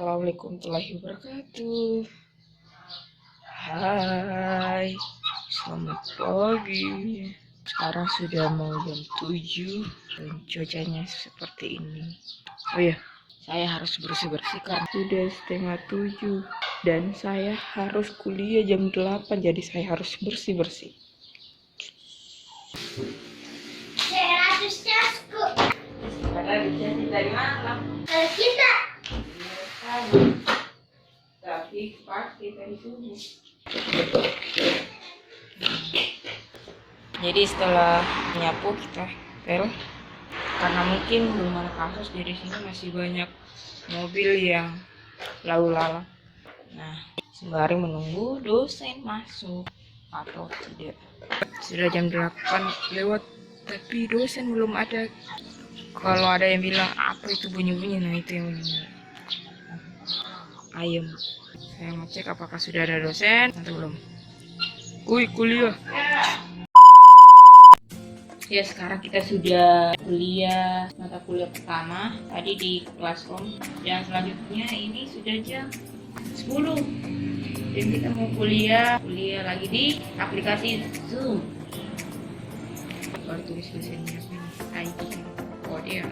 Assalamualaikum warahmatullahi wabarakatuh. Hai, selamat pagi. Sekarang sudah mau jam 7 dan cuacanya seperti ini. Oh ya, saya harus bersih-bersih karena sudah setengah 7 dan saya harus kuliah jam 8, jadi saya harus bersih-bersih. Karena dijadi dari malam. Kita. Tapi pasti dari subuh. Jadi setelah menyapu kita pel, karena mungkin belum ada kasus jadi sini masih banyak mobil yang lalu lalang. Nah, sembari menunggu dosen masuk atau tidak. Sudah jam 8 lewat tapi dosen belum ada. Kalau ada yang bilang apa itu bunyi-bunyi, nah itu yang bunyi ayam. Saya mau cek apakah sudah ada dosen atau belum. Kuliah. Ya, sekarang kita sudah kuliah mata kuliah pertama tadi di classroom, dan selanjutnya ini sudah jam 10 dan kita mau kuliah lagi di aplikasi Zoom. Baru tulis dosennya ID. Oh dia.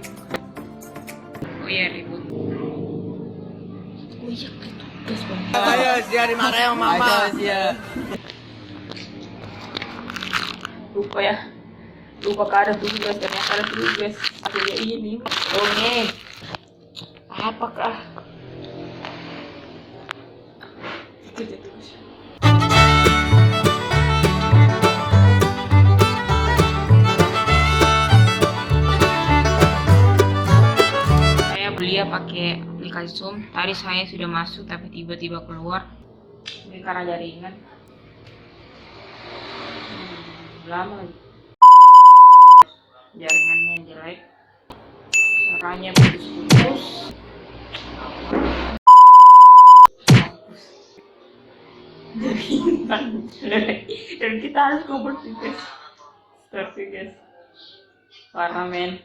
Oh ya, ribut. Oh iya, tugas banget. Ayo, dia dimarahin sama mama. Lupa ada tugas, ternyata ada tugas. Aku ya ini dongeng. Apakah itu tugas? Saya beli pakai aplikasi Zoom. Tadi saya sudah masuk tapi tiba-tiba keluar. Ini karena jaringan. Lama lagi. Jaringannya jelek, suaranya putus-putus. Jaringan jelek dan kita harus kumpul tugas. Guys, parah men.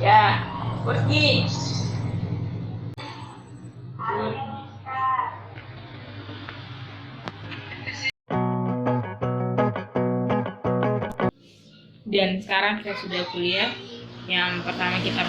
Ya, pergi. Dan sekarang kita sudah kuliah. Yang pertama kita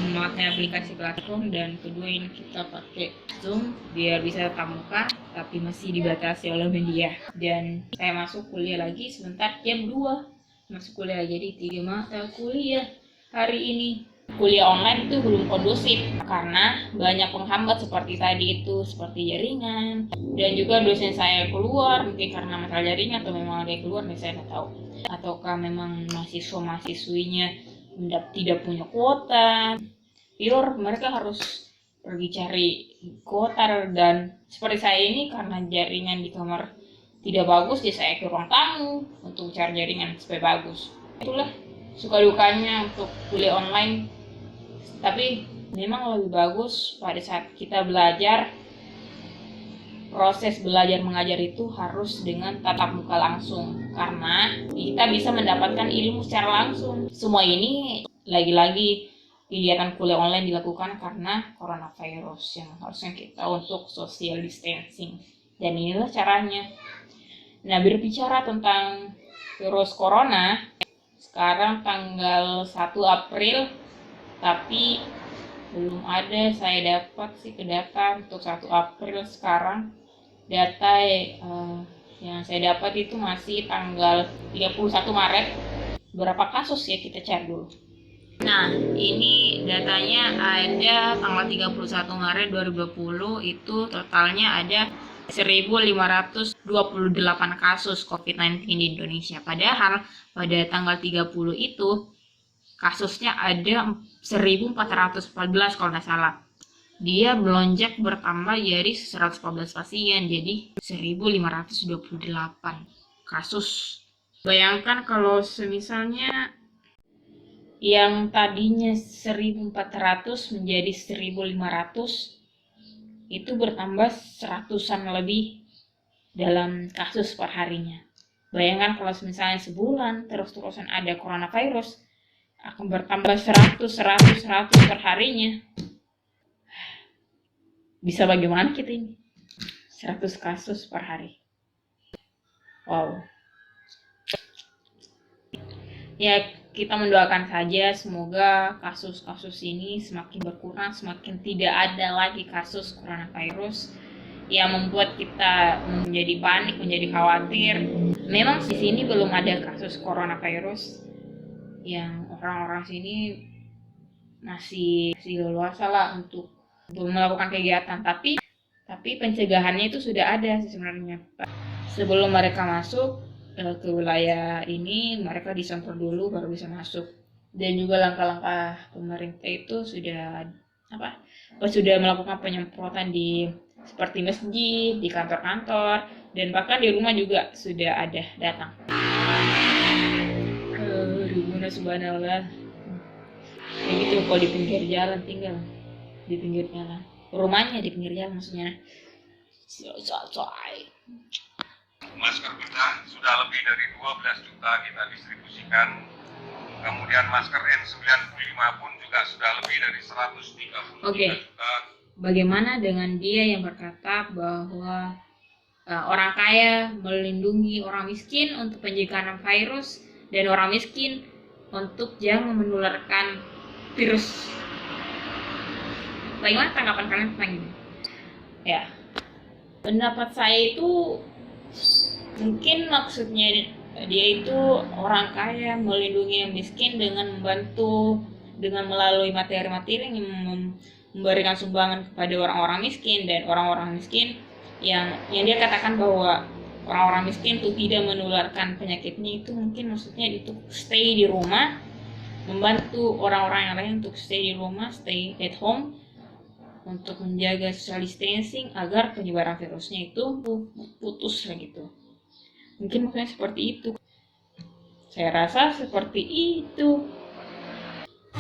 memakai aplikasi Classroom, dan kedua ini kita pakai Zoom biar bisa tatap muka tapi masih dibatasi oleh media. Dan saya masuk kuliah lagi sebentar jam 2. Masuk kuliah jadi 3 mata kuliah hari ini. Kuliah online itu belum kondusif karena banyak penghambat seperti tadi itu, seperti jaringan, dan juga dosen saya keluar mungkin karena masalah jaringan atau memang ada yang keluar, saya tidak tahu, ataukah memang mahasiswinya tidak punya kuota. Mereka harus pergi cari kuota, dan seperti saya ini karena jaringan di kamar tidak bagus, jadi saya ke ruang tamu untuk cari jaringan supaya bagus. Itulah suka dukanya untuk kuliah online. Tapi memang lebih bagus pada saat kita belajar, proses belajar mengajar itu harus dengan tatap muka langsung, karena kita bisa mendapatkan ilmu secara langsung. Semua ini lagi-lagi kegiatan kuliah online dilakukan karena coronavirus yang harusnya kita untuk social distancing, dan inilah caranya. Nah, berbicara tentang virus corona, sekarang tanggal 1 April tapi belum ada saya dapat data untuk 1 April sekarang. Data yang saya dapat itu masih tanggal 31 Maret. Berapa kasus ya, kita cari dulu. Nah, ini datanya ada tanggal 31 Maret 2020 itu totalnya ada 1.528 kasus COVID-19 di Indonesia. Padahal pada tanggal 30 itu kasusnya ada 1.414 kalau nggak salah. Dia melonjak bertambah jadi 114 pasien, jadi 1.528 kasus. Bayangkan kalau semisalnya yang tadinya 1.400 menjadi 1.500, itu bertambah seratusan lebih dalam kasus per harinya. Bayangkan kalau misalnya sebulan terus-terusan ada coronavirus, akan bertambah 100 per harinya. Bisa bagaimana kita ini? 100 kasus per hari. Wow. Ya, kita mendoakan saja semoga kasus-kasus ini semakin berkurang, semakin tidak ada lagi kasus coronavirus yang membuat kita menjadi panik, menjadi khawatir. Memang di sini belum ada kasus coronavirus yang orang-orang sini masih leluasa lah untuk melakukan kegiatan, tapi pencegahannya itu sudah ada sebenarnya. Sebelum mereka masuk ke wilayah ini, mereka disemprot dulu baru bisa masuk. Dan juga langkah-langkah pemerintah itu sudah melakukan penyemprotan di seperti masjid, di kantor-kantor, dan bahkan di rumah juga sudah ada datang. Ribuna subhanallah. Kayak gitu, kalau di pinggir jalan tinggal di pinggir jalan. Rumahnya di pinggir jalan maksudnya. Masker kita sudah lebih dari 12 juta kita distribusikan. Kemudian masker N95 pun juga sudah lebih dari 133 juta. Bagaimana dengan dia yang berkata bahwa orang kaya melindungi orang miskin untuk pencegahan virus dan orang miskin untuk jangan menularkan virus? Bagaimana tanggapan kalian tentang ini? Ya, pendapat saya itu mungkin maksudnya dia itu orang kaya melindungi yang miskin dengan membantu, dengan melalui materi-materi yang memberikan sumbangan kepada orang-orang miskin, dan orang-orang miskin yang dia katakan bahwa orang-orang miskin itu tidak menularkan penyakitnya, itu mungkin maksudnya itu stay di rumah, membantu orang-orang yang lain untuk stay di rumah, stay at home, untuk menjaga social distancing agar penyebaran virusnya itu putus gitu. Mungkin maksudnya seperti itu. Saya rasa seperti itu.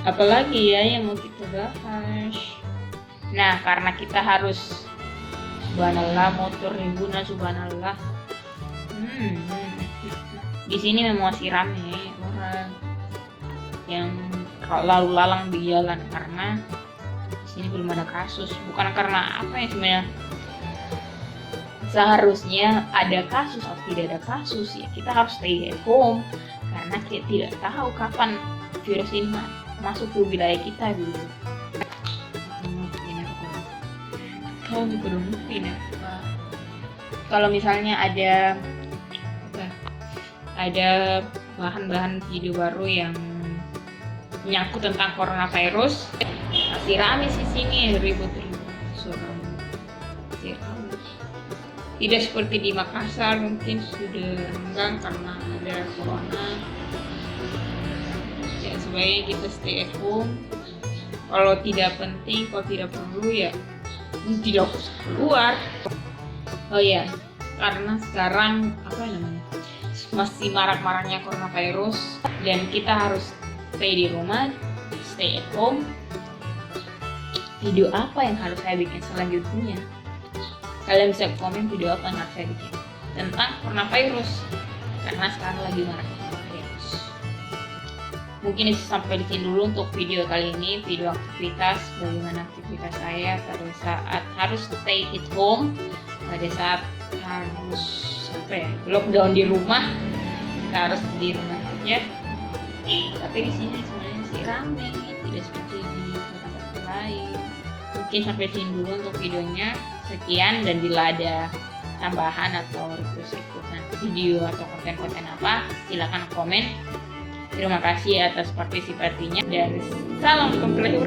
Apalagi ya yang mau kita bahas. Nah, karena kita harus subhanallah, motor ribuan subhanallah. Di sini memang masih ramai orang yang lalu lalang di jalan karena di sini belum ada kasus. Bukan karena apa ya sebenarnya. Seharusnya ada kasus atau tidak ada kasus, ya kita harus stay at home karena kita tidak tahu kapan virus ini masuk ke wilayah kita dulu. Kalau misalnya ada bahan-bahan video baru yang menyangkut tentang coronavirus, masih rame sih sini, ribut-ribut masih rame. Tidak seperti di Makassar, mungkin sudah renggang karena ada corona. Ya sebaiknya kita stay at home. Kalau tidak penting, kalau tidak perlu ya tidak usah keluar. Oh ya, karena sekarang masih marak-maraknya coronavirus dan kita harus stay di rumah, stay at home. Video apa yang harus saya bikin selanjutnya? Kalian bisa komen video apa yang harus saya bikin tentang coronavirus, karena sekarang lagi marak coronavirus. Mungkin sampai di sini dulu untuk video kali ini, video aktivitas, bagaimana aktivitas saya pada saat harus stay at home, pada saat harus lockdown di rumah, kita harus di rumah saja. Tapi di sini sebenarnya masih ramai, tidak seperti di tempat lain. Mungkin sampai sini dulu untuk videonya. Sekian, dan bila ada tambahan atau request-requestan video atau konten-konten apa, silakan komen. Terima kasih atas partisipasinya dan salam komplit.